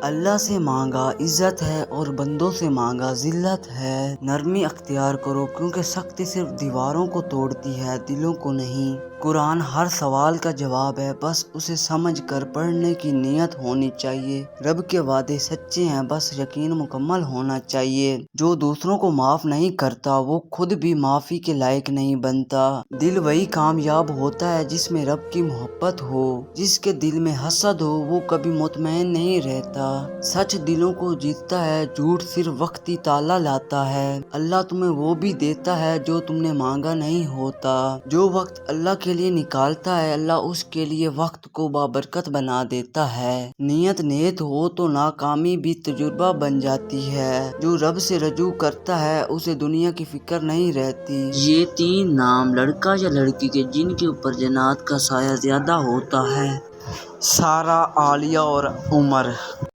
अल्लाह से मांगा इज्जत है और बंदों से मांगा जिल्लत है। नरमी अख्तियार करो क्योंकि सख्ती सिर्फ दीवारों को तोड़ती है, दिलों को नहीं। कुरान हर सवाल का जवाब है, बस उसे समझ कर पढ़ने की नीयत होनी चाहिए। रब के वादे सच्चे हैं, बस यकीन मुकम्मल होना चाहिए। जो दूसरों को माफ नहीं करता वो खुद भी माफी के लायक नहीं बनता। दिल वही कामयाब होता है जिसमें रब की मोहब्बत हो। जिसके दिल में हसद हो वो कभी मुतमईन नहीं रहता। सच दिलों को जीतता है, झूठ सिर्फ वक्त ही ताला लाता है। अल्लाह तुम्हें वो भी देता है जो तुमने मांगा नहीं होता। जो वक्त अल्लाह के लिए निकालता है, अल्लाह उसके लिए वक्त को बाबरकत बना देता है। नियत नेक हो तो नाकामी भी तजुर्बा बन जाती है। जो रब से रजू करता है उसे दुनिया की फिक्र नहीं रहती। ये 3 नाम लड़का या लड़की के जिनके ऊपर जन्नत का साया ज्यादा होता है: सारा, आलिया और उमर।